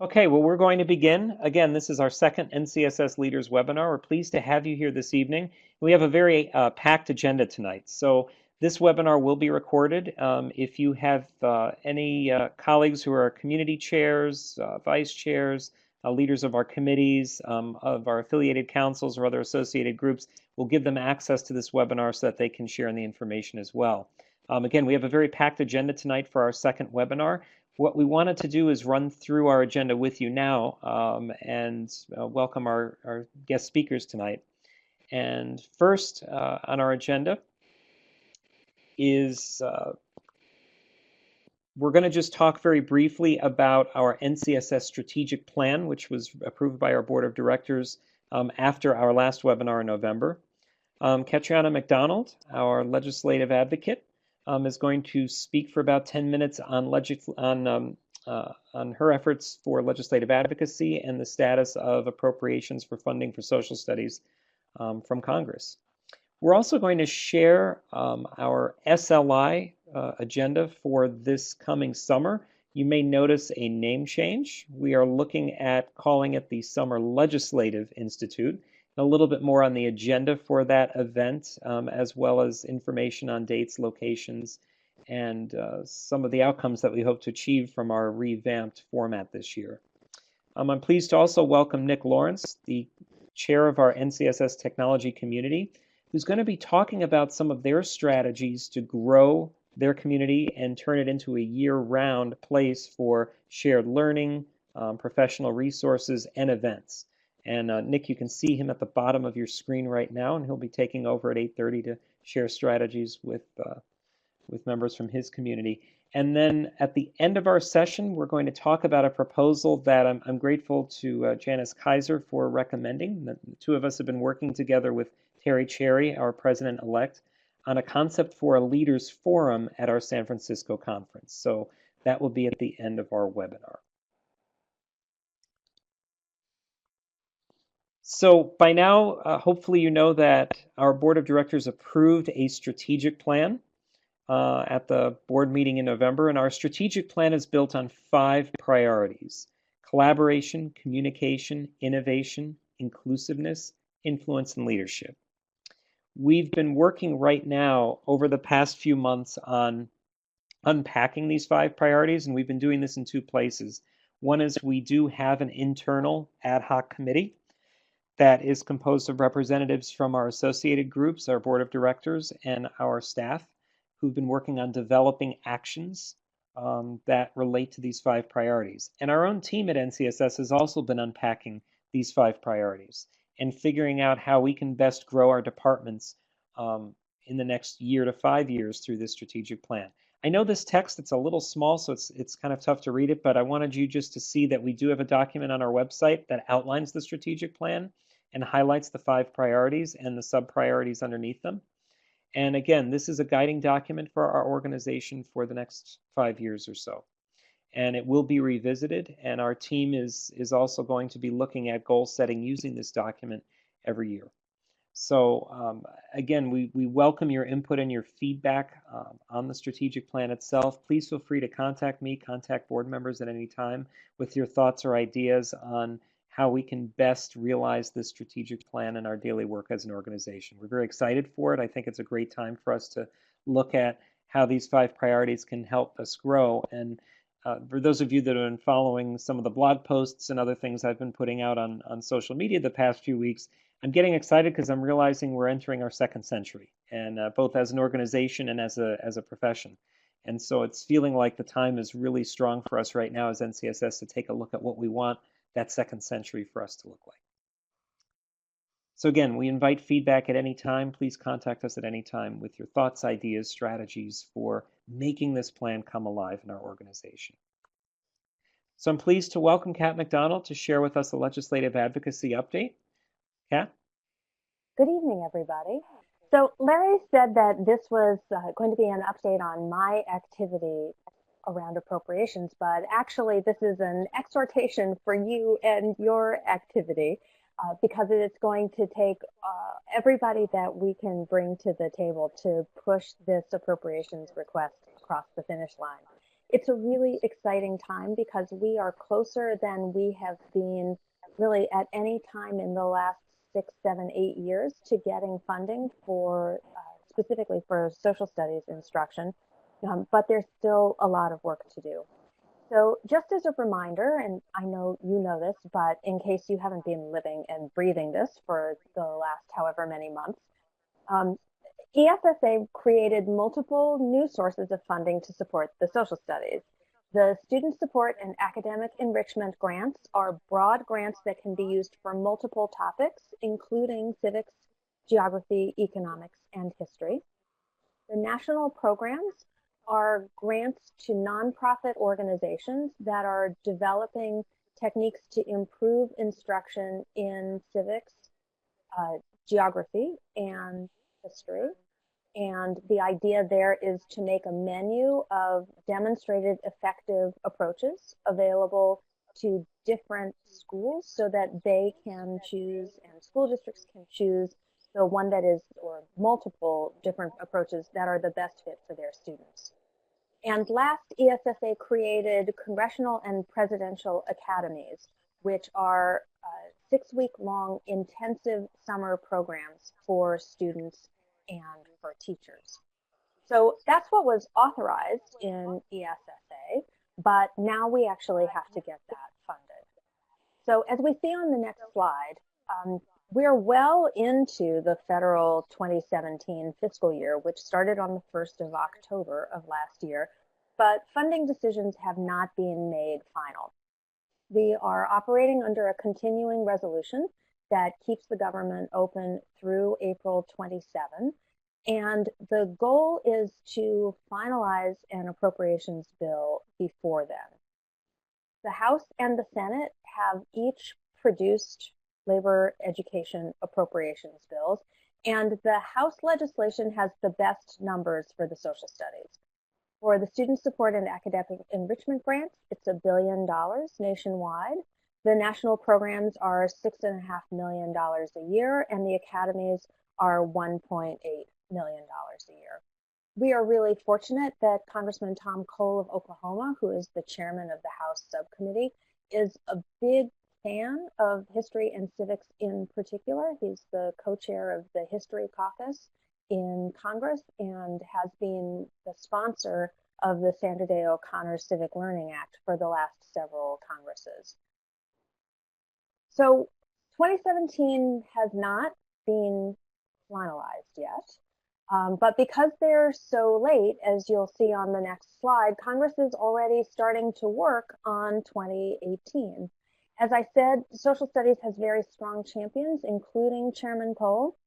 Okay, well, we're going to begin. Again, this is our second NCSS Leaders webinar. We're pleased to have you here this evening. We have a very packed agenda tonight. So this webinar will be recorded. If you have any colleagues who are community chairs, vice chairs, leaders of our committees, of our affiliated councils or other associated groups, we'll give them access to this webinar so that they can share in the information as well. Again, we have a very packed agenda tonight for our second webinar. What we wanted to do is run through our agenda with you now and welcome our guest speakers tonight. And first on our agenda is we're going to just talk very briefly about our NCSS strategic plan, which was approved by our board of directors after our last webinar in November. Katriana McDonald, our legislative advocate, is going to speak for about 10 minutes on her efforts for legislative advocacy and the status of appropriations for funding for social studies from Congress. We're also going to share our SLI agenda for this coming summer. You may notice a name change. We are looking at calling it the Summer Legislative Institute. A little bit more on the agenda for that event, as well as information on dates, locations, and some of the outcomes that we hope to achieve from our revamped format this year. I'm pleased to also welcome Nick Lawrence, the chair of our NCSS Technology Community, who's going to be talking about some of their strategies to grow their community and turn it into a year-round place for shared learning, professional resources, and events. And Nick, you can see him at the bottom of your screen right now, and he'll be taking over at 8:30 to share strategies with members from his community. And then at the end of our session, we're going to talk about a proposal that I'm grateful to Janice Kaiser for recommending. The two of us have been working together with Terry Cherry, our president-elect, on a concept for a leaders forum at our San Francisco conference. So that will be at the end of our webinar. So by now, hopefully you know that our board of directors approved a strategic plan at the board meeting in November, and our strategic plan is built on 5 priorities: collaboration, communication, innovation, inclusiveness, influence, and leadership. We've been working right now over the past few months on unpacking these 5 priorities, and we've been doing this in 2 places. One is we do have an internal ad hoc committee that is composed of representatives from our associated groups, our board of directors, and our staff who've been working on developing actions that relate to these 5 priorities. And our own team at NCSS has also been unpacking these 5 priorities and figuring out how we can best grow our departments in the next year to 5 years through this strategic plan. I know this text, it's a little small, so it's kind of tough to read it, but I wanted you just to see that we do have a document on our website that outlines the strategic plan and highlights the 5 priorities and the sub-priorities underneath them. And again, this is a guiding document for our organization for the next 5 years or so. And it will be revisited, and our team is also going to be looking at goal setting using this document every year. So again, we welcome your input and your feedback on the strategic plan itself. Please feel free to contact me, contact board members at any time with your thoughts or ideas on how we can best realize this strategic plan in our daily work as an organization. We're very excited for it. I think it's a great time for us to look at how these 5 priorities can help us grow. And for those of you that have been following some of the blog posts and other things I've been putting out on social media the past few weeks, I'm getting excited because I'm realizing we're entering our 2nd century, and both as an organization and as a profession. And so it's feeling like the time is really strong for us right now as NCSS to take a look at what we want that 2nd century for us to look like. So again, we invite feedback at any time. Please contact us at any time with your thoughts, ideas, strategies for making this plan come alive in our organization. So I'm pleased to welcome Kat McDonald to share with us a legislative advocacy update. Kat? Good evening, everybody. So Larry said that this was going to be an update on my activity around appropriations, but actually this is an exhortation for you and your activity because it's going to take everybody that we can bring to the table to push this appropriations request across the finish line. It's a really exciting time because we are closer than we have been really at any time in the last 6, 7, 8 years to getting funding for specifically for social studies instruction. But there's still a lot of work to do. So just as a reminder, and I know you know this, but in case you haven't been living and breathing this for the last however many months, um, ESSA created multiple new sources of funding to support the social studies. The Student Support and Academic Enrichment Grants are broad grants that can be used for multiple topics, including civics, geography, economics, and history. The national programs are grants to nonprofit organizations that are developing techniques to improve instruction in civics, uh, geography, and history. And the idea there is to make a menu of demonstrated effective approaches available to different schools so that they can choose and school districts can choose the one that is, or multiple different approaches that are the best fit for their students. And last, ESSA created congressional and presidential academies, which are 6-week long intensive summer programs for students and for teachers. So that's what was authorized in ESSA, but now we actually have to get that funded. So as we see on the next slide, we're well into the federal 2017 fiscal year, which started on the 1st of October of last year, but funding decisions have not been made final. We are operating under a continuing resolution that keeps the government open through April 27. And the goal is to finalize an appropriations bill before then. The House and the Senate have each produced labor education appropriations bills, and the House legislation has the best numbers for the social studies. For the Student Support and Academic Enrichment Grants, it's $1 billion nationwide. The national programs are $6.5 million a year, and the academies are $1.8 million a year. We are really fortunate that Congressman Tom Cole of Oklahoma, who is the chairman of the House subcommittee, is a big fan of history and civics in particular. He's the co-chair of the History Caucus in Congress and has been the sponsor of the Sandra Day O'Connor Civic Learning Act for the last several Congresses. So 2017 has not been finalized yet. But because they're so late, as you'll see on the next slide, Congress is already starting to work on 2018. As I said, social studies has very strong champions, including Chairman Cole,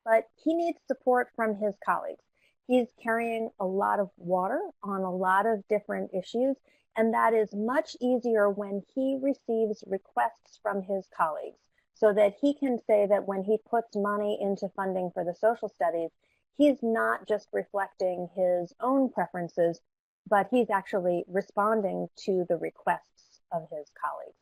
but he needs support from his colleagues. He's carrying a lot of water on a lot of different issues, and that is much easier when he receives requests from his colleagues so that he can say that when he puts money into funding for the social studies, he's not just reflecting his own preferences, but he's actually responding to the requests of his colleagues.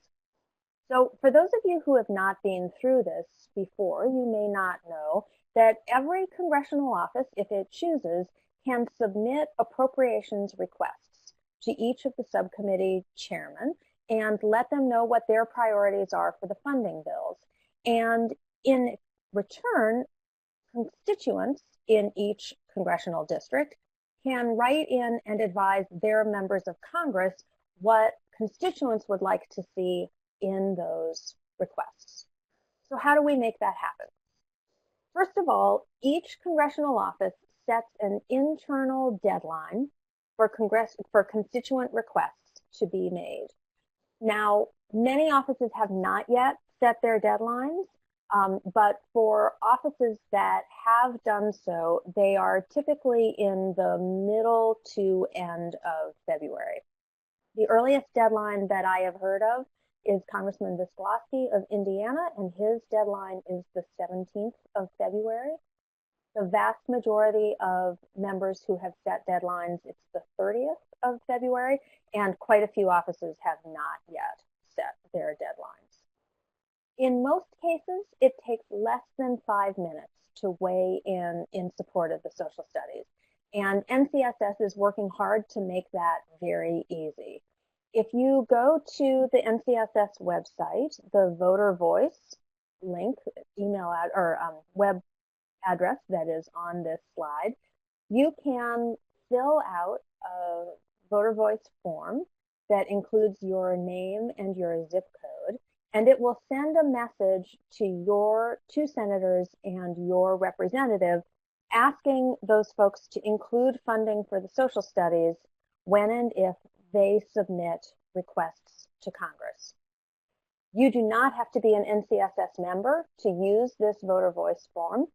So for those of you who have not been through this before, you may not know that every congressional office, if it chooses, can submit appropriations requests to each of the subcommittee chairmen and let them know what their priorities are for the funding bills. And in return, constituents in each congressional district can write in and advise their members of Congress what constituents would like to see in those requests. So how do we make that happen? First of all, each congressional office sets an internal deadline for constituent requests to be made. Now, many offices have not yet set their deadlines, but for offices that have done so, they are typically in the middle to end of February. The earliest deadline that I have heard of is Congressman Visklosky of Indiana, and his deadline is the 17th of February. The vast majority of members who have set deadlines, it's the 30th of February, and quite a few offices have not yet set their deadlines. In most cases, it takes less than 5 minutes to weigh in support of the social studies. And NCSS is working hard to make that very easy. If you go to the NCSS website, the voter voice link, email ad, or web address that is on this slide, you can fill out a voter voice form that includes your name and your zip code, and it will send a message to your two senators and your representative asking those folks to include funding for the social studies when and if they submit requests to Congress. You do not have to be an NCSS member to use this voter voice form.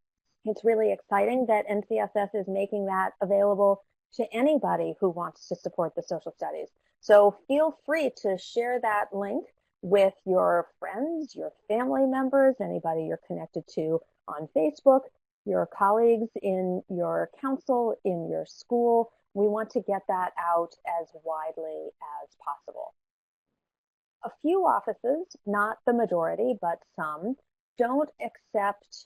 It's really exciting that NCSS is making that available to anybody who wants to support the social studies. So feel free to share that link with your friends, your family members, anybody you're connected to on Facebook, your colleagues in your council, in your school. We want to get that out as widely as possible. A few offices, not the majority, but some, don't accept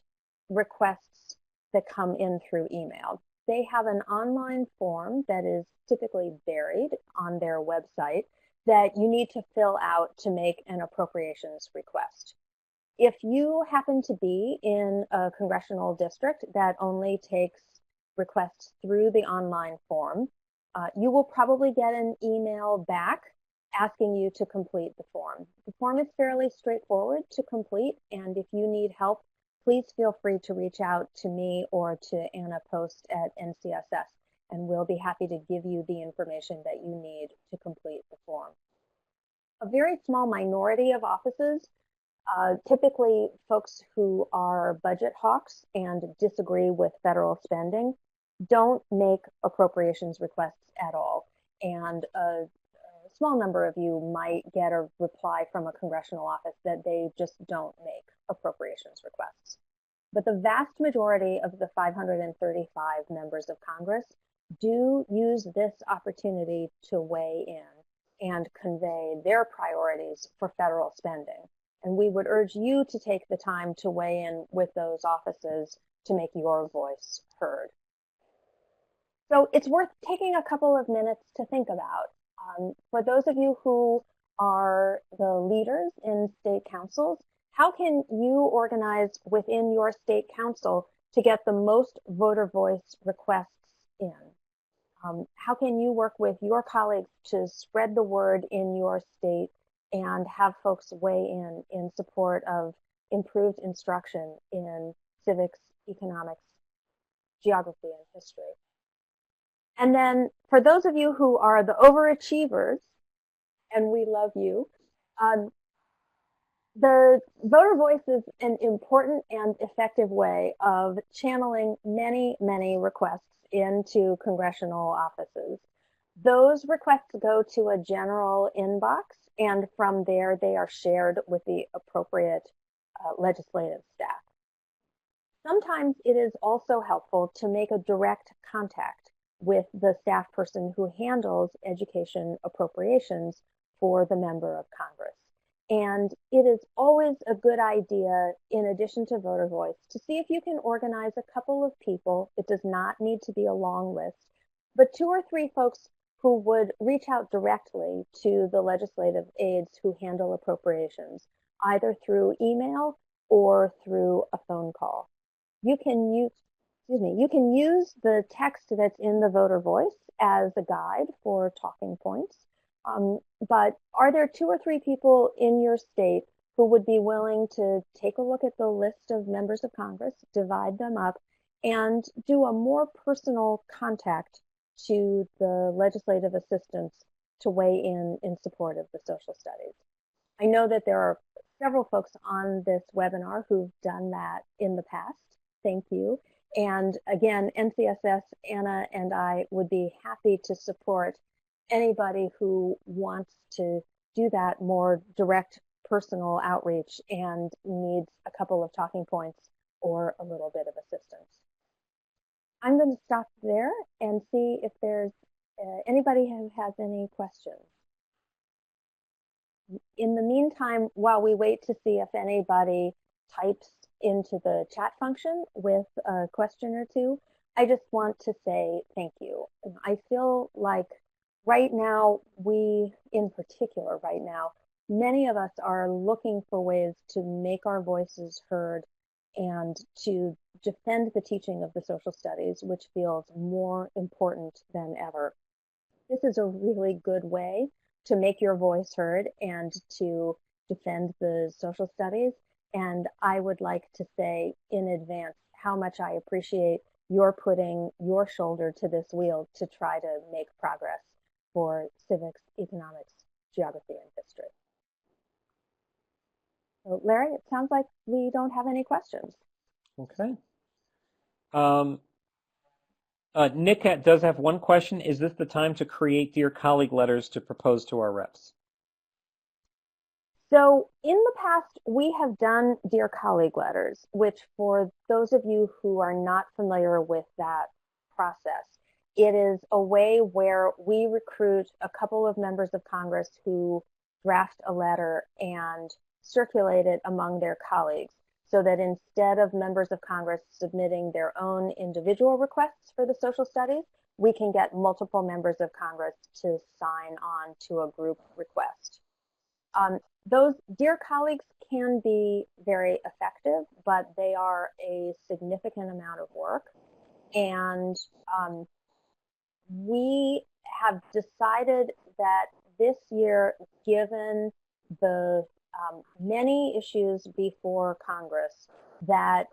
requests that come in through email. They have an online form that is typically buried on their website that you need to fill out to make an appropriations request. If you happen to be in a congressional district that only takes requests through the online form, you will probably get an email back asking you to complete the form. The form is fairly straightforward to complete, and if you need help, please feel free to reach out to me or to Anna Post at NCSS, and we'll be happy to give you the information that you need to complete the form. A very small minority of offices, typically folks who are budget hawks and disagree with federal spending, don't make appropriations requests at all. And a small number of you might get a reply from a congressional office that they just don't make appropriations requests. But the vast majority of the 535 members of Congress do use this opportunity to weigh in and convey their priorities for federal spending. And we would urge you to take the time to weigh in with those offices to make your voice heard. So it's worth taking a couple of minutes to think about. For those of you who are the leaders in state councils, how can you organize within your state council to get the most voter voice requests in? How can you work with your colleagues to spread the word in your state and have folks weigh in support of improved instruction in civics, economics, geography, and history? And then for those of you who are the overachievers, and we love you, the voter voice is an important and effective way of channeling many, many requests into congressional offices. Those requests go to a general inbox, and from there they are shared with the appropriate legislative staff. Sometimes it is also helpful to make a direct contact with the staff person who handles education appropriations for the member of Congress. And it is always a good idea, in addition to voter voice, to see if you can organize a couple of people. It does not need to be a long list, but 2 or 3 folks who would reach out directly to the legislative aides who handle appropriations, either through email or through a phone call. You can use the text that's in the voter voice as a guide for talking points. But are there 2 or 3 people in your state who would be willing to take a look at the list of members of Congress, divide them up, and do a more personal contact to the legislative assistants to weigh in support of the social studies? I know that there are several folks on this webinar who've done that in the past. Thank you. And again, NCSS, Anna, and I would be happy to support anybody who wants to do that more direct personal outreach and needs a couple of talking points or a little bit of assistance. I'm going to stop there and see if there's anybody who has any questions. In the meantime, while we wait to see if anybody types into the chat function with a question or two, I just want to say thank you. I feel like right now, in particular, right now, many of us are looking for ways to make our voices heard and to defend the teaching of the social studies, which feels more important than ever. This is a really good way to make your voice heard and to defend the social studies. And I would like to say in advance how much I appreciate your putting your shoulder to this wheel to try to make progress for civics, economics, geography, and history. So, Larry, it sounds like we don't have any questions. Okay. Um, Nick does have one question. Is this the time to create dear colleague letters to propose to our reps? So in the past, we have done Dear Colleague letters, which for those of you who are not familiar with that process, it is a way where we recruit a couple of members of Congress who draft a letter and circulate it among their colleagues so that instead of members of Congress submitting their own individual requests for the social studies, we can get multiple members of Congress to sign on to a group request. Those dear colleagues can be very effective, but they are a significant amount of work. And we have decided that this year, given the many issues before Congress, that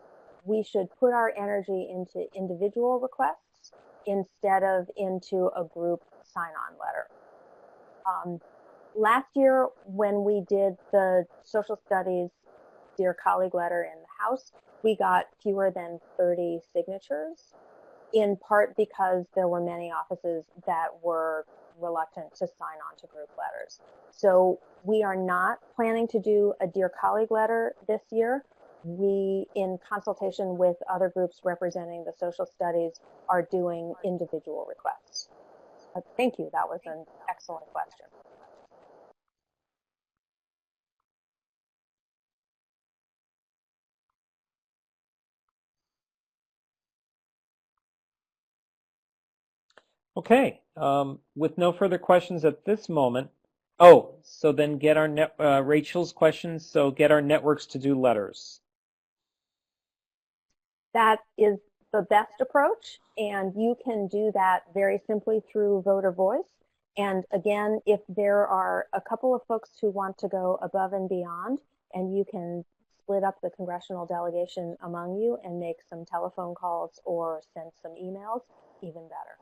we should put our energy into individual requests instead of into a group sign-on letter. Last year, when we did the social studies dear colleague letter in the House, we got fewer than 30 signatures, in part because there were many offices that were reluctant to sign on to group letters. So we are not planning to do a dear colleague letter this year. We, in consultation with other groups representing the social studies, are doing individual requests. Thank you. That was an excellent question. Okay. With no further questions at this moment. Oh, so then get our Rachel's questions. So get our networks to do letters. That is the best approach, and you can do that very simply through voter voice. And again, if there are a couple of folks who want to go above and beyond, and you can split up the congressional delegation among you and make some telephone calls or send some emails, even better.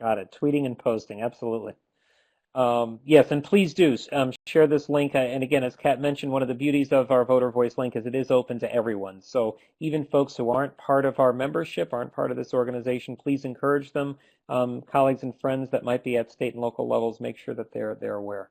Got it. Tweeting and posting. Absolutely. Yes, and please do share this link. And again, as Kat mentioned, one of the beauties of our voter voice link is it is open to everyone. So even folks who aren't part of our membership, aren't part of this organization, please encourage them. Colleagues and friends that might be at state and local levels, make sure that they're aware.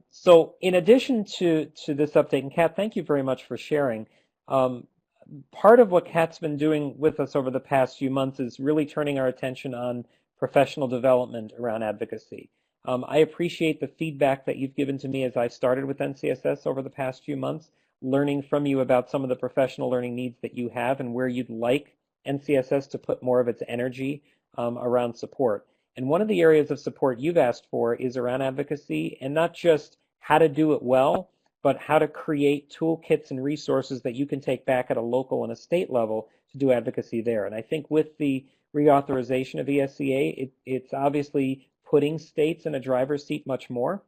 So in addition to this update, and Kat, thank you very much for sharing. Part of what Kat's been doing with us over the past few months is really turning our attention on professional development around advocacy. I appreciate the feedback that you've given to me as I started with NCSS over the past few months, learning from you about some of the professional learning needs that you have and where you'd like NCSS to put more of its energy around support. And one of the areas of support you've asked for is around advocacy, and not just how to do it well, but how to create toolkits and resources that you can take back at a local and a state level to do advocacy there. And I think with the reauthorization of ESCA, it's obviously putting states in a driver's seat much more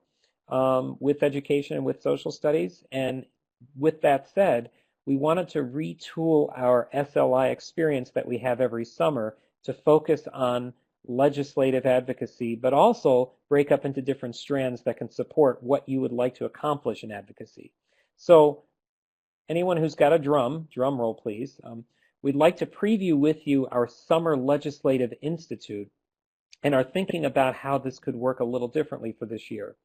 with education and with social studies. And with that said, we wanted to retool our SLI experience that we have every summer to focus on legislative advocacy, but also break up into different strands that can support what you would like to accomplish in advocacy. So anyone who's got a drum roll please, we'd like to preview with you our Summer Legislative Institute and are thinking about how this could work a little differently for this year.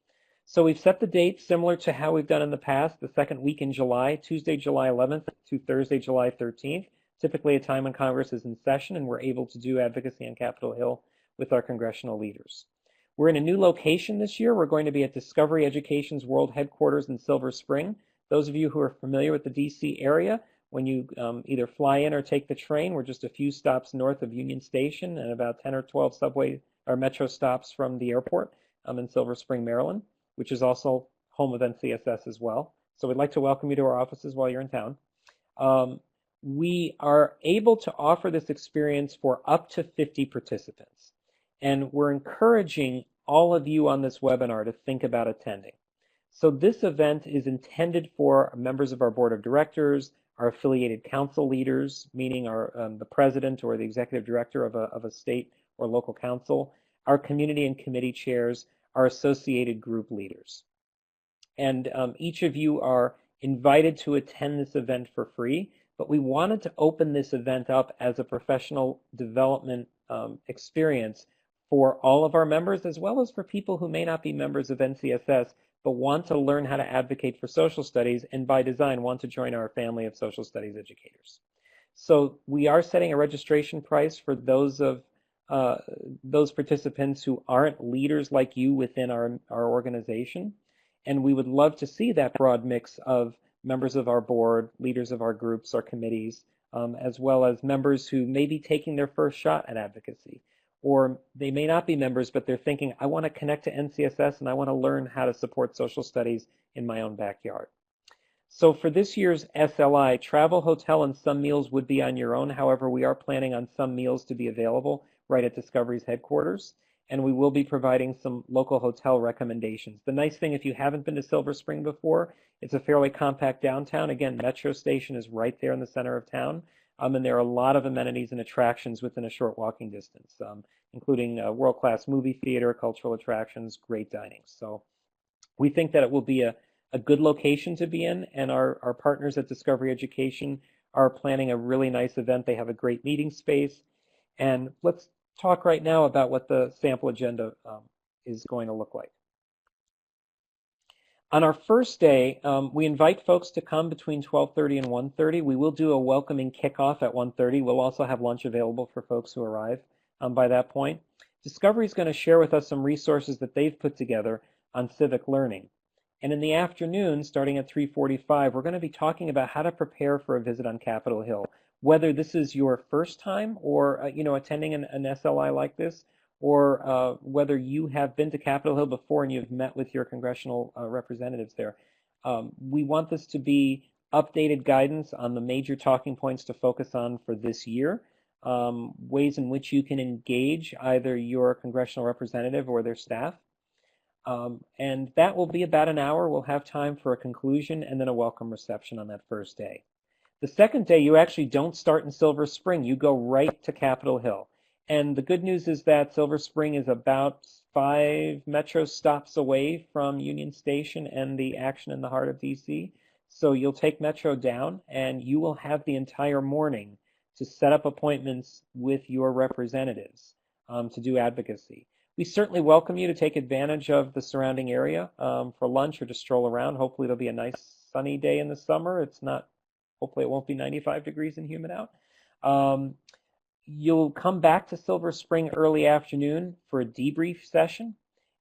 So we've set the date similar to how we've done in the past, the second week in July, Tuesday, July 11th to Thursday, July 13th, typically a time when Congress is in session and we're able to do advocacy on Capitol Hill with our congressional leaders. We're in a new location this year. We're going to be at Discovery Education's World Headquarters in Silver Spring. Those of you who are familiar with the DC area, when you either fly in or take the train, we're just a few stops north of Union Station and about 10 or 12 subway or metro stops from the airport in Silver Spring, Maryland, which is also home of NCSS as well. So we'd like to welcome you to our offices while you're in town. We are able to offer this experience for up to 50 participants. And we're encouraging all of you on this webinar to think about attending. So this event is intended for members of our board of directors, our affiliated council leaders, meaning the president or the executive director of a state or local council, our community and committee chairs, our associated group leaders. And each of you are invited to attend this event for free, but we wanted to open this event up as a professional development experience for all of our members, as well as for people who may not be members of NCSS, but want to learn how to advocate for social studies and by design want to join our family of social studies educators. So we are setting a registration price for those participants who aren't leaders like you within our organization. And we would love to see that broad mix of members of our board, leaders of our groups, our committees, as well as members who may be taking their first shot at advocacy. Or they may not be members, but they're thinking, I want to connect to NCSS and I want to learn how to support social studies in my own backyard. So for this year's SLI, travel, hotel, and some meals would be on your own. However, we are planning on some meals to be available right at Discovery's headquarters. And we will be providing some local hotel recommendations. The nice thing, if you haven't been to Silver Spring before, it's a fairly compact downtown. Again, Metro Station is right there in the center of town. And there are a lot of amenities and attractions within a short walking distance, including world-class movie theater, cultural attractions, great dining. So we think that it will be a good location to be in, and our partners at Discovery Education are planning a really nice event. They have a great meeting space. And let's talk right now about what the sample agenda is going to look like. On our first day, we invite folks to come between 12:30 and 1:30. We will do a welcoming kickoff at 1:30. We'll also have lunch available for folks who arrive by that point. Discovery is going to share with us some resources that they've put together on civic learning. And in the afternoon, starting at 3:45, we're going to be talking about how to prepare for a visit on Capitol Hill. Whether this is your first time or attending an SLI like this, or whether you have been to Capitol Hill before and you've met with your congressional representatives there. We want this to be updated guidance on the major talking points to focus on for this year, ways in which you can engage either your congressional representative or their staff. And that will be about an hour. We'll have time for a conclusion and then a welcome reception on that first day. The second day, you actually don't start in Silver Spring. You go right to Capitol Hill. And the good news is that Silver Spring is about 5 metro stops away from Union Station and the action in the heart of DC. So you'll take Metro down and you will have the entire morning to set up appointments with your representatives to do advocacy. We certainly welcome you to take advantage of the surrounding area for lunch or to stroll around. Hopefully it'll be a nice sunny day in the summer. Hopefully it won't be 95 degrees and humid out. You'll come back to Silver Spring early afternoon for a debrief session.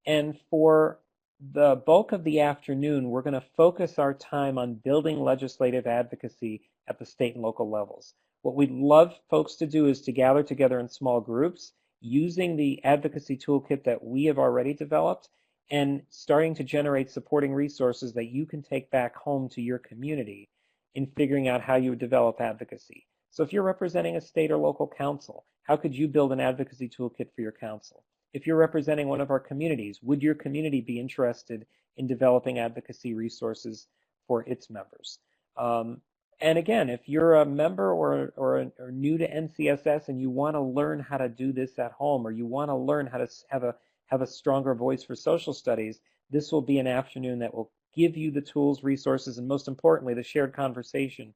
And for the bulk of the afternoon, we're going to focus our time on building legislative advocacy at the state and local levels. What we'd love folks to do is to gather together in small groups using the advocacy toolkit that we have already developed and starting to generate supporting resources that you can take back home to your community in figuring out how you would develop advocacy. So if you're representing a state or local council, how could you build an advocacy toolkit for your council? If you're representing one of our communities, would your community be interested in developing advocacy resources for its members? And again, if you're a member or new to NCSS and you want to learn how to do this at home, or you want to learn how to have a stronger voice for social studies, this will be an afternoon that will give you the tools, resources, and most importantly, the shared conversation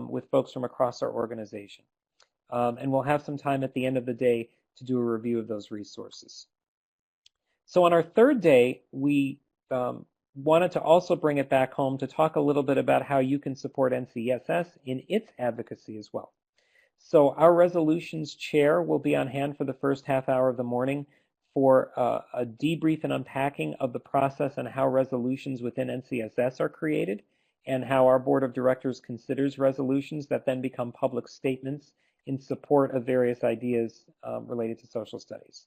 with folks from across our organization. And we'll have some time at the end of the day to do a review of those resources. So on our third day, we wanted to also bring it back home to talk a little bit about how you can support NCSS in its advocacy as well. So our resolutions chair will be on hand for the first half hour of the morning for a debrief and unpacking of the process and how resolutions within NCSS are created and how our board of directors considers resolutions that then become public statements in support of various ideas related to social studies.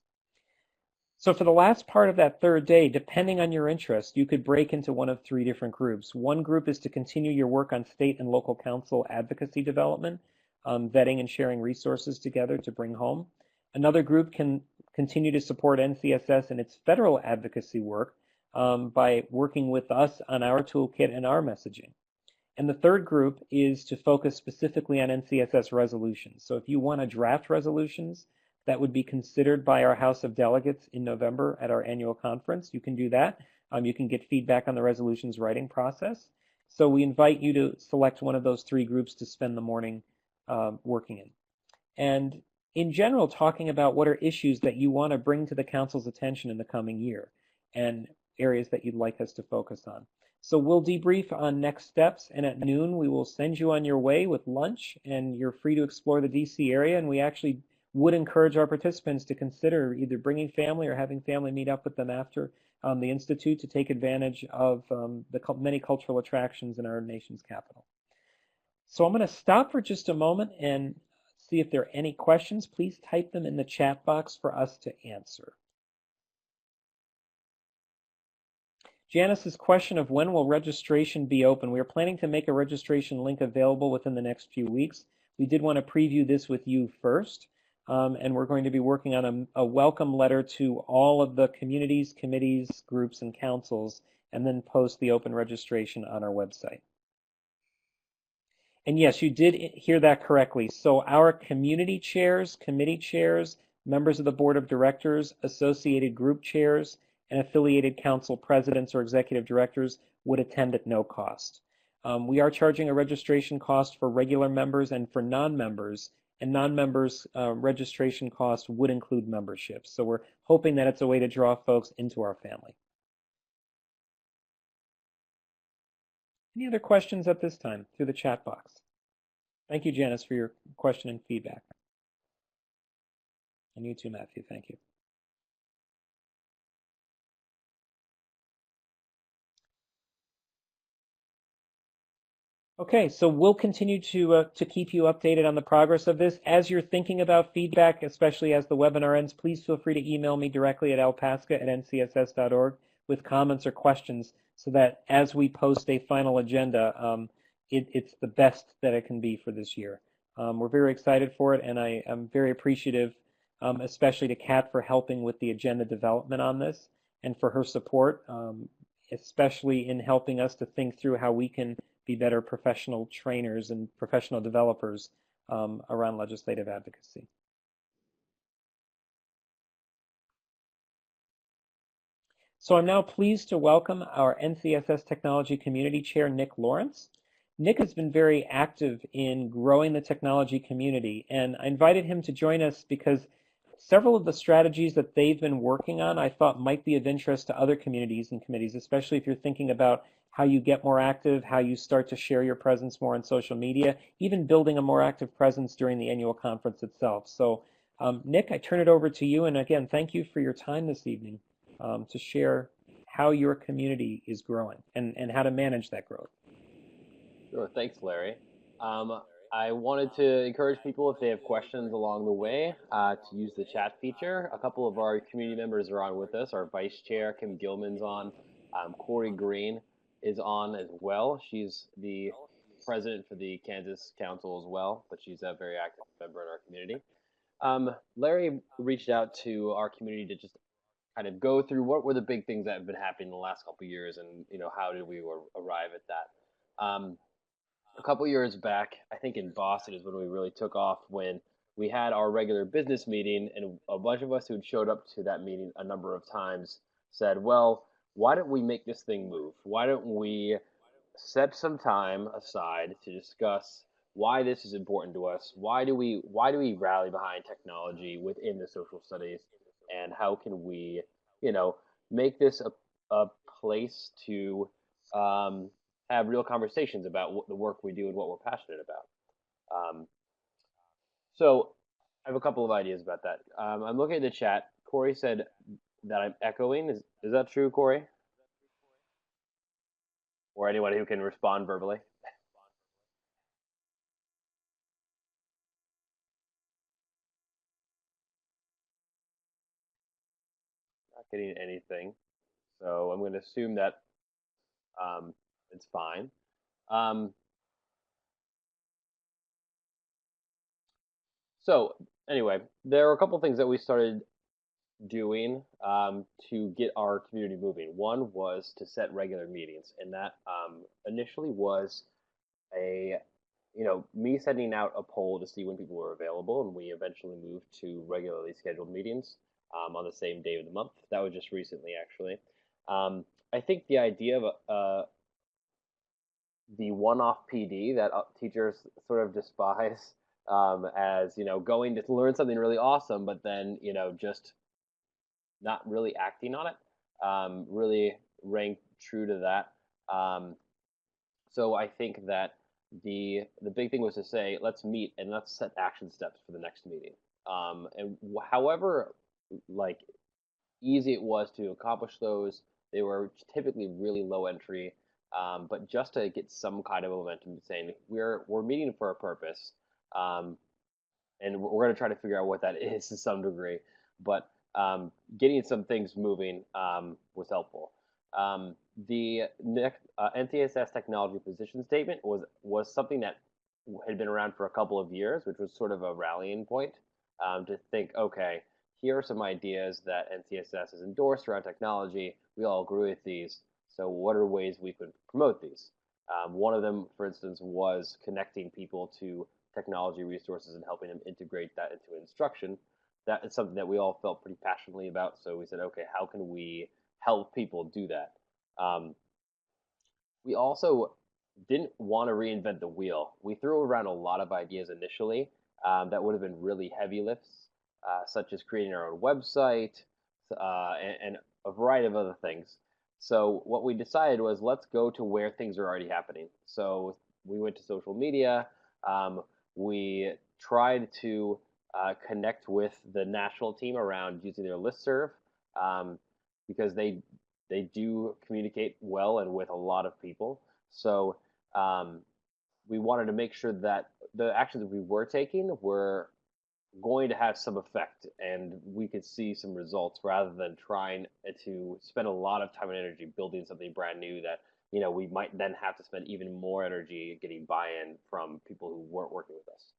So for the last part of that third day, depending on your interest, you could break into one of three different groups. One group is to continue your work on state and local council advocacy development, vetting and sharing resources together to bring home. Another group can continue to support NCSS in its federal advocacy work by working with us on our toolkit and our messaging. And the third group is to focus specifically on NCSS resolutions. So if you want to draft resolutions that would be considered by our House of Delegates in November at our annual conference, you can do that. You can get feedback on the resolutions writing process. So we invite you to select one of those three groups to spend the morning working in. And in general, talking about what are issues that you want to bring to the council's attention in the coming year and areas that you'd like us to focus on. So we'll debrief on next steps, and at noon we will send you on your way with lunch, and you're free to explore the DC area. And we actually would encourage our participants to consider either bringing family or having family meet up with them after the Institute to take advantage of the many cultural attractions in our nation's capital. So I'm going to stop for just a moment and see if there are any questions. Please type them in the chat box for us to answer. Janice's question of when will registration be open? We are planning to make a registration link available within the next few weeks. We did want to preview this with you first, and we're going to be working on a welcome letter to all of the communities, committees, groups, and councils, and then post the open registration on our website. And yes, you did hear that correctly. So our community chairs, committee chairs, members of the board of directors, associated group chairs, and affiliated council presidents or executive directors would attend at no cost. We are charging a registration cost for regular members and for non-members, and non-members' registration cost would include membership. So we're hoping that it's a way to draw folks into our family. Any other questions at this time through the chat box? Thank you, Janice, for your question and feedback. And you too, Matthew. Thank you. Okay, so we'll continue to keep you updated on the progress of this. As you're thinking about feedback, especially as the webinar ends, please feel free to email me directly at alpaska@ncss.org with comments or questions so that as we post a final agenda, it's the best that it can be for this year. We're very excited for it, and I am very appreciative, especially to Kat for helping with the agenda development on this and for her support, especially in helping us to think through how we can be better professional trainers and professional developers around legislative advocacy. So I'm now pleased to welcome our NCSS Technology Community Chair, Nick Lawrence. Nick has been very active in growing the technology community, and I invited him to join us because several of the strategies that they've been working on I thought might be of interest to other communities and committees, especially if you're thinking about how you get more active, how you start to share your presence more on social media, even building a more active presence during the annual conference itself. So Nick, I turn it over to you, and again, thank you for your time this evening to share how your community is growing and how to manage that growth. Sure, thanks, Larry. I wanted to encourage people, if they have questions along the way, to use the chat feature. A couple of our community members are on with us. Our vice chair, Kim Gilman's on. Corey Green is on as well. She's the president for the Kansas Council as well, but she's a very active member in our community. Larry reached out to our community to just kind of go through what were the big things that have been happening in the last couple of years, and how did we arrive at that. A couple years back, I think in Boston is when we really took off, when we had our regular business meeting, and a bunch of us who'd showed up to that meeting a number of times said, well, why don't we make this thing move? Why don't we set some time aside to discuss why this is important to us? Why do we rally behind technology within the social studies, and how can we, make this a place to have real conversations about the work we do and what we're passionate about. So I have a couple of ideas about that. I'm looking at the chat. Corey said that I'm echoing. Is that true, Corey? or anyone who can respond verbally. Not getting anything. So I'm going to assume that um, it's fine. Um, so anyway, there are a couple things that we started doing to get our community moving. One was to set regular meetings, and that initially was a me sending out a poll to see when people were available, and we eventually moved to regularly scheduled meetings on the same day of the month. That was just recently, actually. Um, I think the idea of the one-off PD that teachers sort of despise as going to learn something really awesome, but then just not really acting on it. Really rang true to that. Um, so I think that the big thing was to say, let's meet and let's set action steps for the next meeting. And however, like easy it was to accomplish those, they were typically really low entry. But just to get some kind of momentum, saying we're meeting for a purpose, um, and we're going to try to figure out what that is to some degree. But getting some things moving was helpful. The next NCSS technology position statement was something that had been around for a couple of years, which was sort of a rallying point to think, okay, here are some ideas that NCSS has endorsed around technology. We all agree with these. So what are ways we could promote these? One of them, for instance, was connecting people to technology resources and helping them integrate that into instruction. That is something that we all felt pretty passionately about. So we said, okay, how can we help people do that? Um, we also didn't want to reinvent the wheel. We threw around a lot of ideas initially that would have been really heavy lifts, such as creating our own website and a variety of other things. So what we decided was let's go to where things are already happening. So we went to social media. Um, we tried to connect with the national team around using their listserv um, because they do communicate well and with a lot of people. So um, we wanted to make sure that the actions that we were taking were going to have some effect and we could see some results rather than trying to spend a lot of time and energy building something brand new that we might then have to spend even more energy getting buy-in from people who weren't working with us.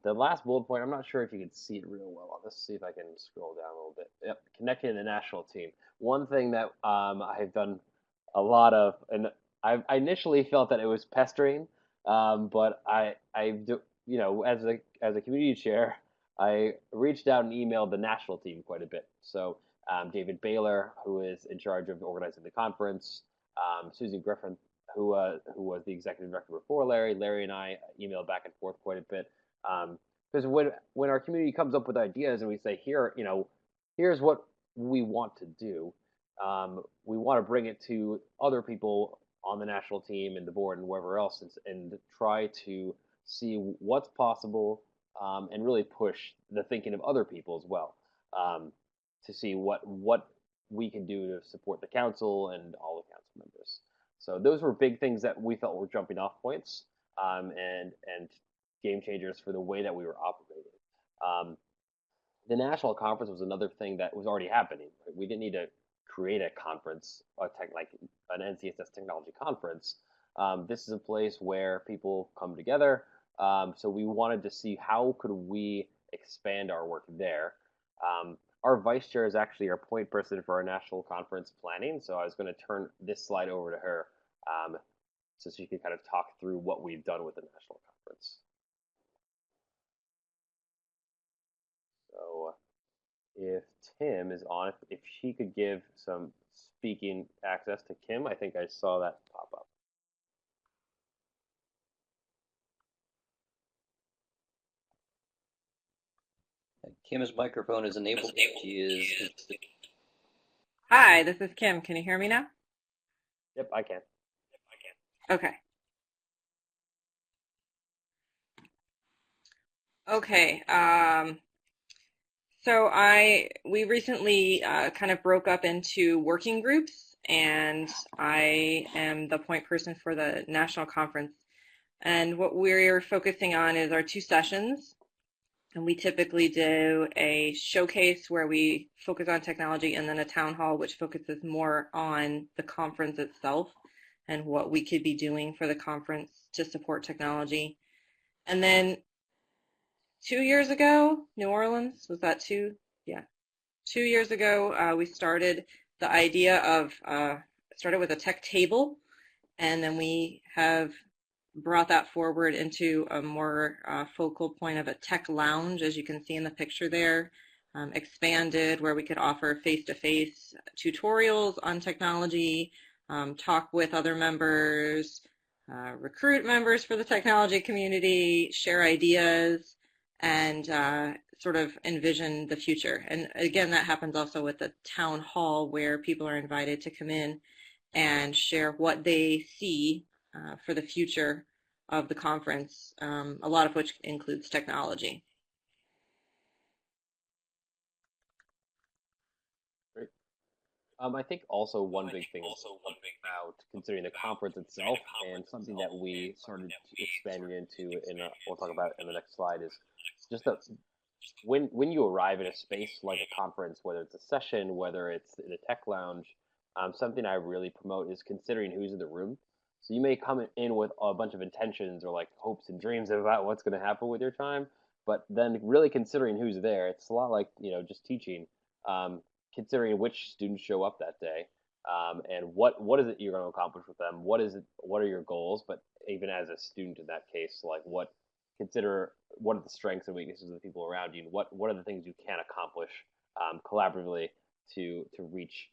The last bullet point, I'm not sure if you can see it real well. Let's see if I can scroll down a little bit. Yep, connecting the national team. One thing that I've done a lot of, and I initially felt that it was pestering, but I do, as a community chair, I reached out and emailed the national team quite a bit. So David Baylor, who is in charge of organizing the conference, Susie Griffin, who was the executive director before Larry. Larry and I emailed back and forth quite a bit. Because when our community comes up with ideas and we say here's what we want to do, we want to bring it to other people on the national team and the board and wherever else, and try to see what's possible and really push the thinking of other people as well to see what we can do to support the council and all the council members. So those were big things that we felt were jumping off points and game changers for the way that we were operating. Um, the national conference was another thing that was already happening. Right? We didn't need to create a conference, like an NCSS technology conference. This is a place where people come together. So we wanted to see how could we expand our work there. Our vice chair is actually our point person for our national conference planning. So I was going to turn this slide over to her so she can kind of talk through what we've done with the national conference. So if Tim is on, if she could give some speaking access to Kim, I think I saw that pop up. Kim's microphone is enabled. She is. Hi, this is Kim. Can you hear me now? Yep, I can. Okay. Okay. So we recently kind of broke up into working groups, and I am the point person for the national conference. And what we're focusing on is our 2 sessions. And we typically do a showcase where we focus on technology, and then a town hall, which focuses more on the conference itself and what we could be doing for the conference to support technology. And then 2 years ago, New Orleans, was that two? Yeah. 2 years ago, we started the idea of, started with a tech table, and then we have brought that forward into a more focal point of a tech lounge, as you can see in the picture there, expanded where we could offer face-to-face tutorials on technology, talk with other members, recruit members for the technology community, share ideas, and sort of envision the future. And again, that happens also with the town hall, where people are invited to come in and share what they see for the future of the conference, a lot of which includes technology. Great. I think also one big thing about considering the conference itself, and something that we started expanding into, and we'll talk about in the next slide, is just that when you arrive in a space like a conference, whether it's a session, whether it's in a tech lounge, something I really promote is considering who's in the room. So you may come in with a bunch of intentions or like hopes and dreams about what's going to happen with your time, but then really considering who's there. It's a lot like, just teaching, um, considering which students show up that day, and what is it you're going to accomplish with them. What is it? What are your goals? But even as a student in that case, like consider what are the strengths and weaknesses of the people around you, and what are the things you can accomplish collaboratively to reach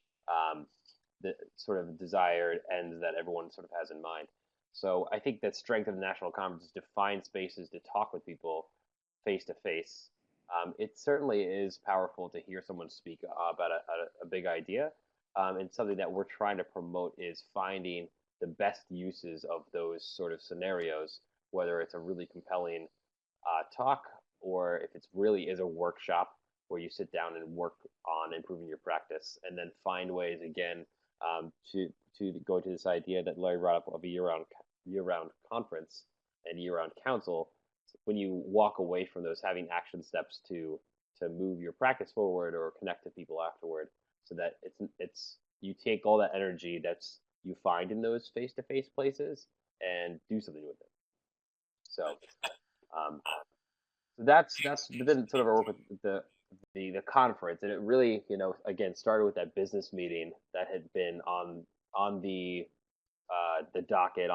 the sort of desired ends that everyone sort of has in mind. So I think that strength of the national conference is to find spaces to talk with people face to face. It certainly is powerful to hear someone speak about a big idea, and something that we're trying to promote is finding the best uses of those sort of scenarios, whether it's a really compelling talk, or if it's really is a workshop where you sit down and work on improving your practice, and then find ways again, to go to this idea that Larry brought up of a year-round conference and year-round council. When you walk away from those, having action steps to move your practice forward or connect to people afterward, so that it's you take all that energy that's you find in those face-to-face places and do something with it. So so that's been sort of our work with the conference, and it really, again, started with that business meeting that had been on the docket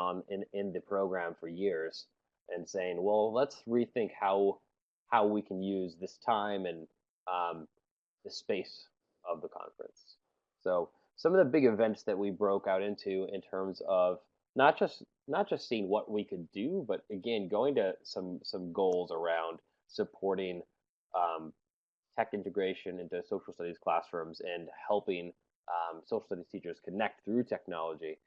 in the program for years, and saying, well, let's rethink how we can use this time and the space of the conference. So some of the big events that we broke out into in terms of not just seeing what we could do, but again going to some goals around supporting um, tech integration into social studies classrooms and helping social studies teachers connect through technology,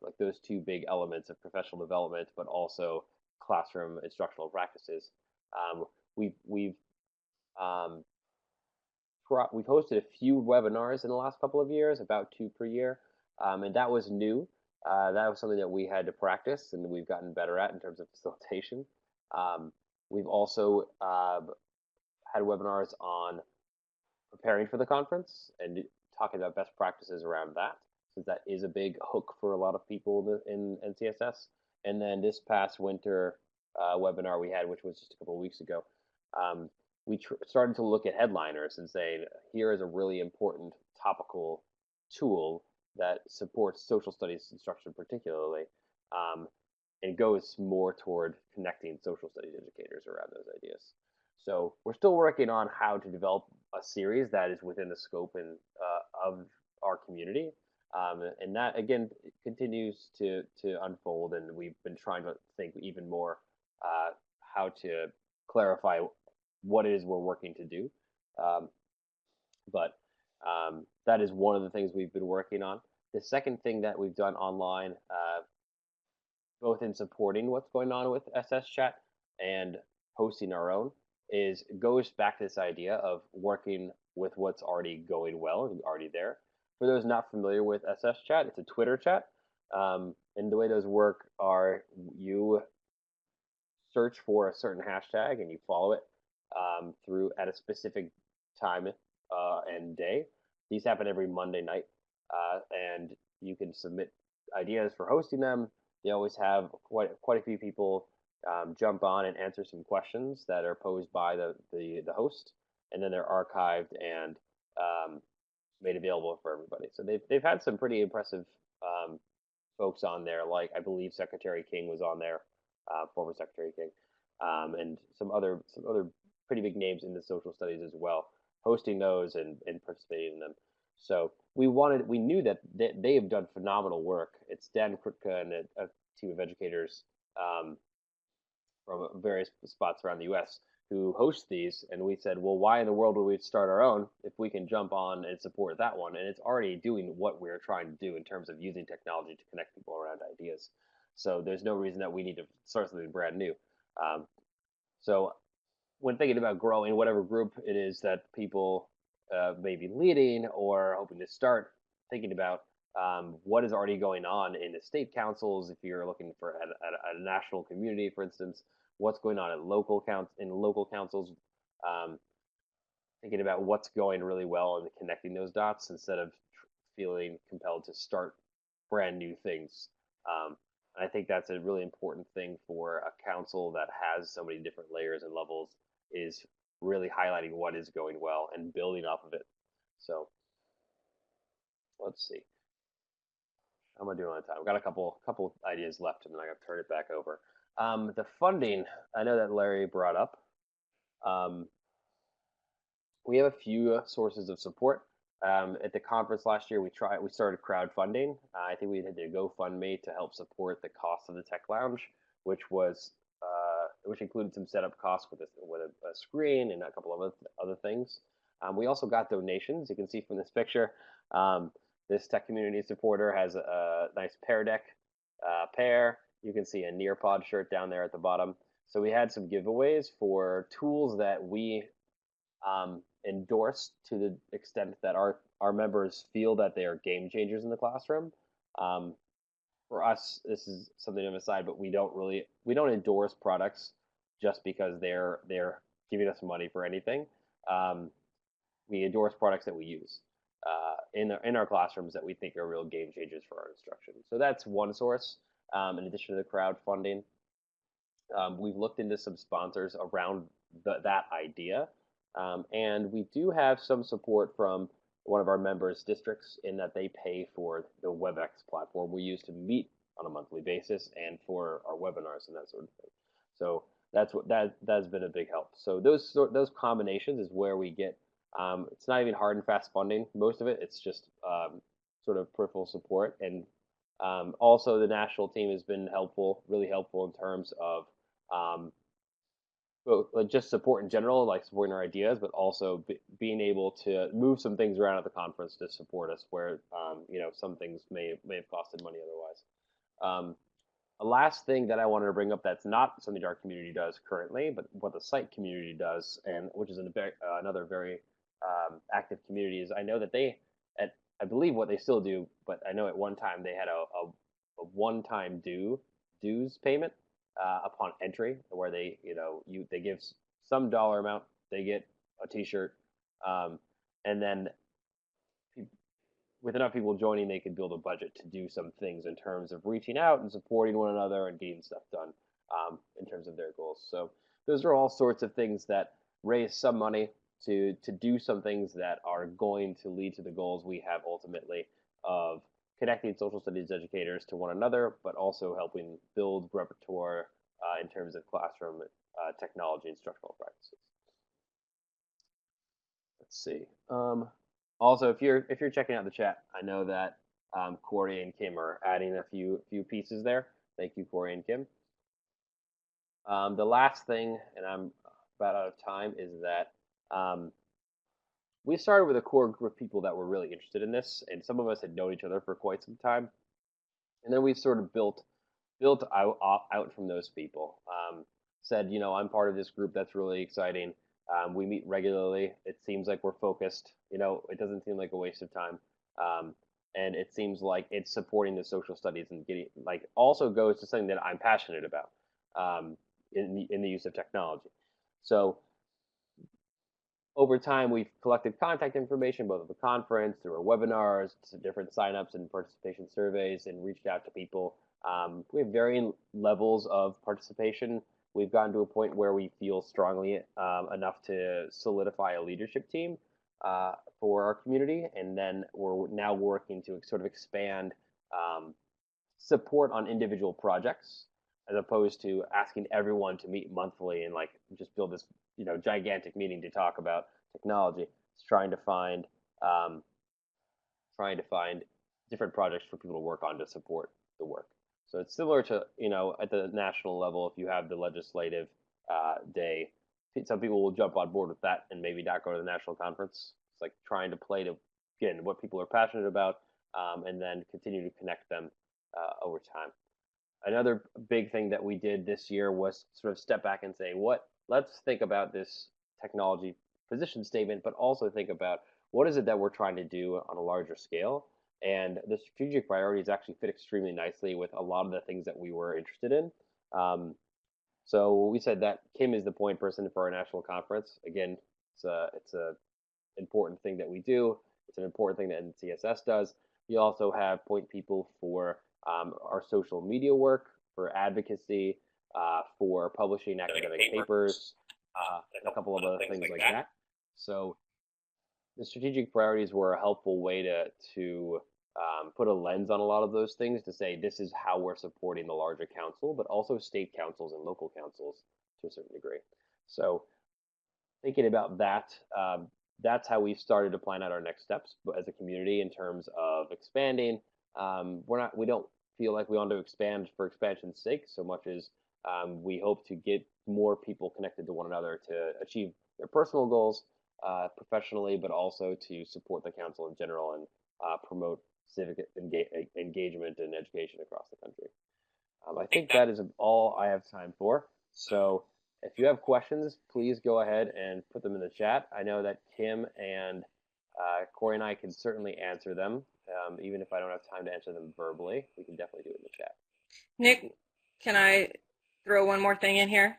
like those two big elements of professional development, but also classroom instructional practices. We've um, we've hosted a few webinars in the last couple of years, about 2 per year, and that was new. That was something that we had to practice, and we've gotten better at in terms of facilitation. We've also had webinars on preparing for the conference and talking about best practices around that, since that is a big hook for a lot of people in NCSS. And then this past winter webinar we had, which was just a couple of weeks ago, we started to look at headliners and saying, here is a really important topical tool that supports social studies instruction particularly, and goes more toward connecting social studies educators around those ideas. So we're still working on how to develop a series that is within the scope of our community, and that again continues to unfold. And we've been trying to think even more how to clarify what it is we're working to do. Um, but that is one of the things we've been working on. The second thing that we've done online, both in supporting what's going on with SS Chat and hosting our own, goes back to this idea of working with what's already going well and already there. For those not familiar with SS Chat, it's a Twitter chat. And the way those work are you search for a certain hashtag and you follow it through at a specific time and day. These happen every Monday night, and you can submit ideas for hosting them. They always have quite a few people jump on and answer some questions that are posed by the host, and then they're archived and made available for everybody. So they've had some pretty impressive um, folks on there, like I believe Secretary King was on there, former Secretary King, and some other pretty big names in the social studies as well, hosting those and participating in them. So we knew that they have done phenomenal work. It's Dan Krutka and a team of educators um, from various spots around the U.S. who host these, and we said, well, why in the world would we start our own if we can jump on and support that one? And it's already doing what we're trying to do in terms of using technology to connect people around ideas. So there's no reason that we need to start something brand new. So when thinking about growing whatever group it is that people may be leading or hoping to start, thinking about what is already going on in the state councils. If you're looking for at a national community, for instance, what's going on at local councils, um, thinking about what's going really well and connecting those dots instead of feeling compelled to start brand new things. And I think that's a really important thing for a council that has so many different layers and levels is really highlighting what is going well and building off of it. So let's see. How am I doing on time? I've got a couple ideas left, and then I got to turn it back over. The funding, I know that Larry brought up. Um, we have a few sources of support. At the conference last year, we started crowdfunding. I think we did a GoFundMe to help support the cost of the tech lounge, which included some setup costs with a screen and a couple of other things. We also got donations. You can see from this picture. This tech community supporter has a nice Pear Deck pair. You can see a Nearpod shirt down there at the bottom. So we had some giveaways for tools that we endorsed to the extent that our members feel that they are game changers in the classroom. Um, for us, this is something on the side, but we don't endorse products just because they're giving us money for anything. Um, we endorse products that we use in our classrooms that we think are real game changers for our instruction. So that's one source. In addition to the crowdfunding, we've looked into some sponsors around that idea. And we do have some support from one of our members' districts in that they pay for the WebEx platform we use to meet on a monthly basis and for our webinars and that sort of thing. So that's been a big help. So those combinations is where we get. It's not even hard and fast funding. Most of it's just sort of peripheral support, and also the national team has been helpful, really helpful in terms of um, well, like just support in general, like supporting our ideas, but also being able to move some things around at the conference to support us where some things may have costed money otherwise. A last thing that I wanted to bring up that's not something our community does currently, but what the site community does, and which is another very active community, is I know that I believe what they still do, but I know at one time they had a one-time dues payment upon entry, where they give some dollar amount, they get a T-shirt, um, and then with enough people joining, they could build a budget to do some things in terms of reaching out and supporting one another and getting stuff done in terms of their goals. So those are all sorts of things that raise some money to do some things that are going to lead to the goals we have ultimately of connecting social studies educators to one another, but also helping build repertoire in terms of classroom technology instructional practices. Let's see. Also, if you're checking out the chat, I know that Corey and Kim are adding a few pieces there. Thank you, Corey and Kim. The last thing, and I'm about out of time, is that we started with a core group of people that were really interested in this, and some of us had known each other for quite some time, and then we've sort of built out from those people. Said, I'm part of this group that's really exciting. We meet regularly. It seems like we're focused. It doesn't seem like a waste of time. And it seems like it's supporting the social studies and getting like also goes to something that I'm passionate about in the use of technology. So over time, we've collected contact information both at the conference, through our webinars, to different signups and participation surveys, and reached out to people. We have varying levels of participation. We've gotten to a point where we feel strongly enough to solidify a leadership team for our community, and then we're now working to sort of expand support on individual projects as opposed to asking everyone to meet monthly and like just build this gigantic meeting to talk about technology. It's um, trying to find different projects for people to work on to support the work. So it's similar to at the national level, if you have the legislative day, some people will jump on board with that and maybe not go to the national conference. It's like trying to play to again what people are passionate about, and then continue to connect them over time. Another big thing that we did this year was sort of step back and say, let's think about this technology position statement, but also think about what is it that we're trying to do on a larger scale. And the strategic priorities actually fit extremely nicely with a lot of the things that we were interested in. So we said that Kim is the point person for our national conference. Again, it's a important thing that we do. It's an important thing that NCSS does. We also have point people for our social media work, for advocacy, for publishing academic papers, and a couple of other things like that. So the strategic priorities were a helpful way to put a lens on a lot of those things to say this is how we're supporting the larger council, but also state councils and local councils to a certain degree. So thinking about that, that's how we've started to plan out our next steps as a community in terms of expanding. We don't feel like we want to expand for expansion's sake so much as we hope to get more people connected to one another to achieve their personal goals professionally, but also to support the council in general and promote civic engagement and education across the country. I think that is all I have time for. So if you have questions, please go ahead and put them in the chat. I know that Kim and Corey and I can certainly answer them. Even if I don't have time to answer them verbally, we can definitely do it in the chat. Nick, can I throw one more thing in here?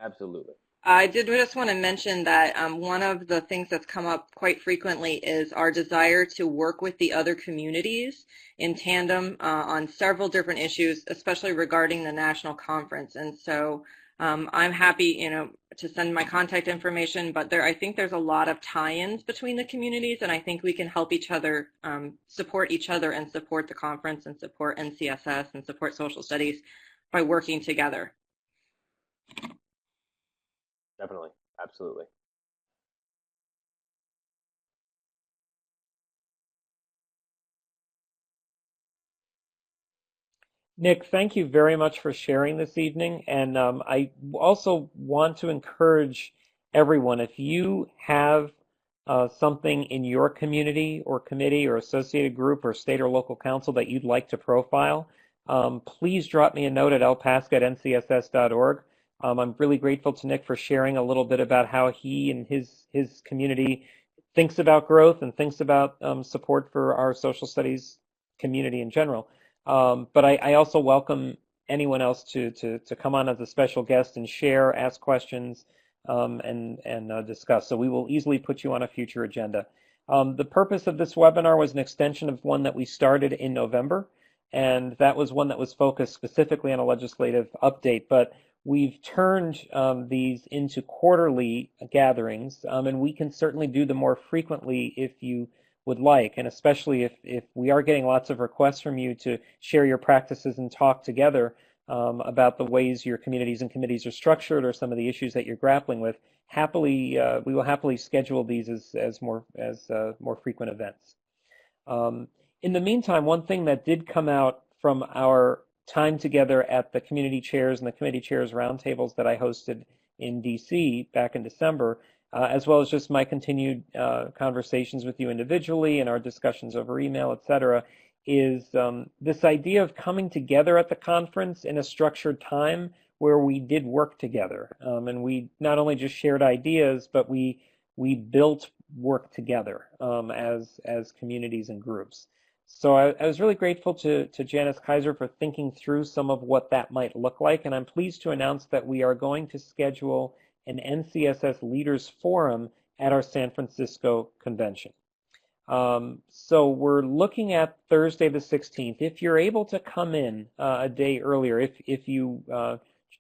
Absolutely. I did just want to mention that one of the things that's come up quite frequently is our desire to work with the other communities in tandem on several different issues, especially regarding the national conference. And so I'm happy, to send my contact information, but I think there's a lot of tie-ins between the communities, and I think we can help each other, support each other and support the conference and support NCSS and support social studies by working together. Definitely. Absolutely. Nick, thank you very much for sharing this evening. And I also want to encourage everyone, if you have something in your community or committee or associated group or state or local council that you'd like to profile, please drop me a note at lpask@ncss.org. I'm really grateful to Nick for sharing a little bit about how he and his community thinks about growth and thinks about support for our social studies community in general. But I also welcome anyone else to come on as a special guest and share, ask questions, and discuss. So we will easily put you on a future agenda. The purpose of this webinar was an extension of one that we started in November, and that was one that was focused specifically on a legislative update. But we've turned these into quarterly gatherings, and we can certainly do them more frequently if you would like, and especially if we are getting lots of requests from you to share your practices and talk together about the ways your communities and committees are structured or some of the issues that you're grappling with. We will happily schedule these as more frequent events. In the meantime, one thing that did come out from our time together at the community chairs and the committee chairs roundtables that I hosted in DC back in December, as well as just my continued conversations with you individually and our discussions over email, et cetera, is this idea of coming together at the conference in a structured time where we did work together. And we not only just shared ideas, but we built work together as communities and groups. So I was really grateful to Janice Kaiser for thinking through some of what that might look like, and I'm pleased to announce that we are going to schedule an NCSS Leaders Forum at our San Francisco convention. So we're looking at Thursday the 16th. If you're able to come in a day earlier, if you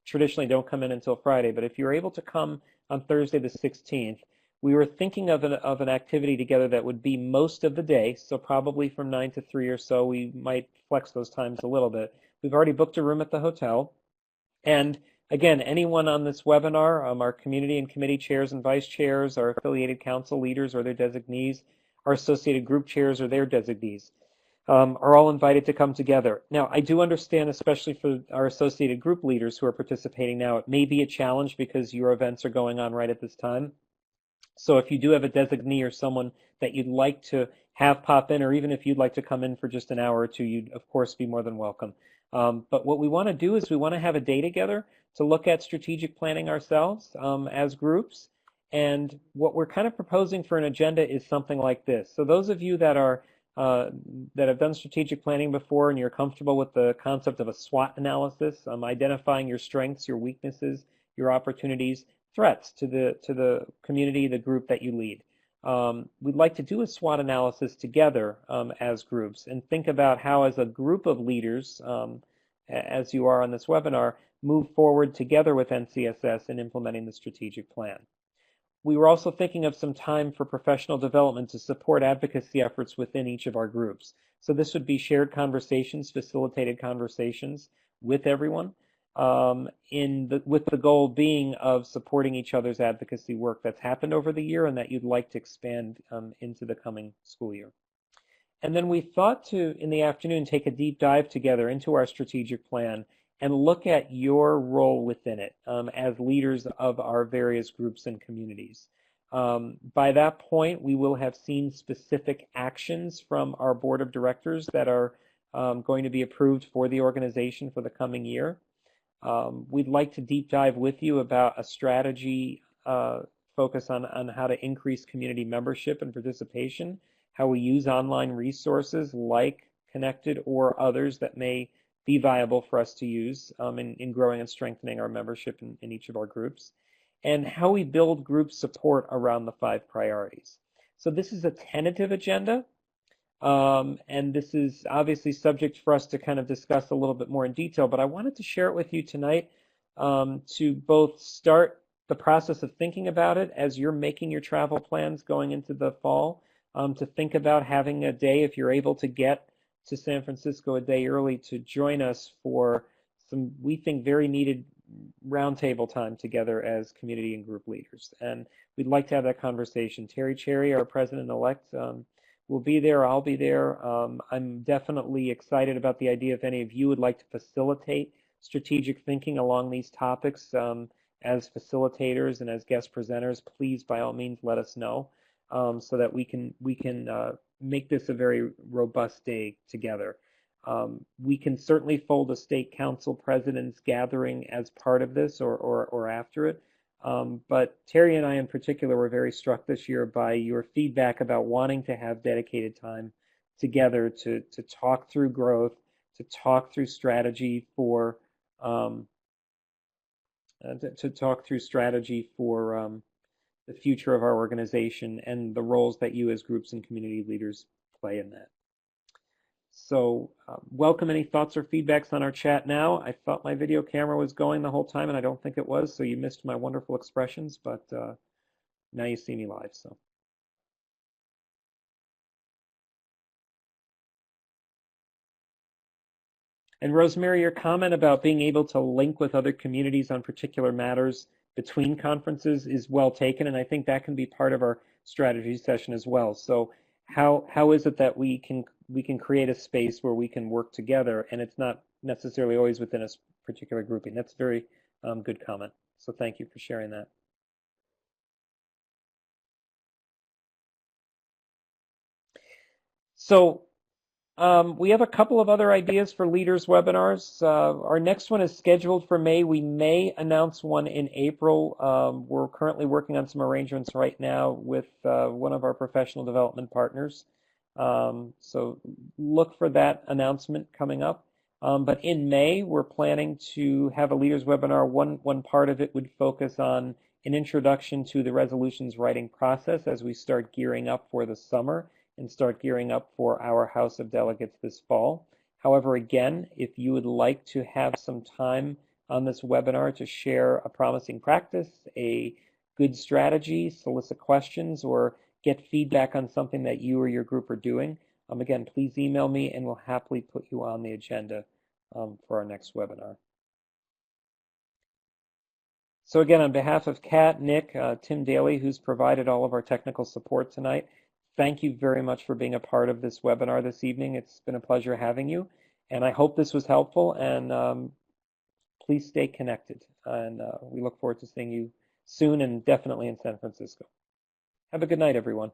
traditionally don't come in until Friday, but if you're able to come on Thursday the 16th, we were thinking of an activity together that would be most of the day, so probably from 9 to 3 or so. We might flex those times a little bit. We've already booked a room at the hotel. And again, anyone on this webinar, our community and committee chairs and vice chairs, our affiliated council leaders or their designees, our associated group chairs or their designees, are all invited to come together. Now, I do understand, especially for our associated group leaders who are participating now, it may be a challenge because your events are going on right at this time. So if you do have a designee or someone that you'd like to have pop in, or even if you'd like to come in for just an hour or two, you'd of course be more than welcome. But what we want to do is we want to have a day together to look at strategic planning ourselves as groups. And what we're kind of proposing for an agenda is something like this. So those of you that are that have done strategic planning before and you're comfortable with the concept of a SWOT analysis, identifying your strengths, your weaknesses, your opportunities, threats to the community, the group that you lead. We'd like to do a SWOT analysis together as groups and think about how, as a group of leaders, as you are on this webinar, move forward together with NCSS in implementing the strategic plan. We were also thinking of some time for professional development to support advocacy efforts within each of our groups. So this would be shared conversations, facilitated conversations with everyone, with the goal being of supporting each other's advocacy work that's happened over the year and that you'd like to expand into the coming school year. And then we thought to, in the afternoon, take a deep dive together into our strategic plan and look at your role within it as leaders of our various groups and communities. By that point, we will have seen specific actions from our board of directors that are going to be approved for the organization for the coming year. We'd like to deep dive with you about a strategy focus on how to increase community membership and participation, how we use online resources like Connected or others that may be viable for us to use in growing and strengthening our membership in each of our groups, and how we build group support around the 5 priorities. So this is a tentative agenda, and this is obviously subject for us to kind of discuss a little bit more in detail, but I wanted to share it with you tonight to both start the process of thinking about it as you're making your travel plans going into the fall, to think about having a day, if you're able to get to San Francisco a day early, to join us for some, we think, very needed roundtable time together as community and group leaders. And we'd like to have that conversation. Terry Cherry, our president-elect, will be there. I'll be there. I'm definitely excited about the idea if any of you would like to facilitate strategic thinking along these topics as facilitators and as guest presenters. Please, by all means, let us know so that we can make this a very robust day together. We can certainly fold a state council president's gathering as part of this or after it. But Terry and I in particular were very struck this year by your feedback about wanting to have dedicated time together to talk through growth, to talk through strategy for the future of our organization and the roles that you as groups and community leaders play in that. So welcome any thoughts or feedbacks on our chat now. I thought my video camera was going the whole time, and I don't think it was, so you missed my wonderful expressions, but now you see me live. And Rosemary, your comment about being able to link with other communities on particular matters between conferences is well taken, and I think that can be part of our strategy session as well. So how is it that we can create a space where we can work together, and it's not necessarily always within a particular grouping? That's a very good comment. So thank you for sharing that. So We have a couple of other ideas for leaders webinars. Our next one is scheduled for May. We may announce one in April. We're currently working on some arrangements right now with one of our professional development partners. So look for that announcement coming up. But in May, we're planning to have a leaders webinar. One part of it would focus on an introduction to the resolutions writing process as we start gearing up for the summer and start gearing up for our House of Delegates this fall. However, again, if you would like to have some time on this webinar to share a promising practice, a good strategy, solicit questions, or get feedback on something that you or your group are doing, again, please email me and we'll happily put you on the agenda for our next webinar. So again, on behalf of Kat, Nick, Tim Daly, who's provided all of our technical support tonight, thank you very much for being a part of this webinar this evening. It's been a pleasure having you, and I hope this was helpful, and please stay connected. And we look forward to seeing you soon and definitely in San Francisco. Have a good night, everyone.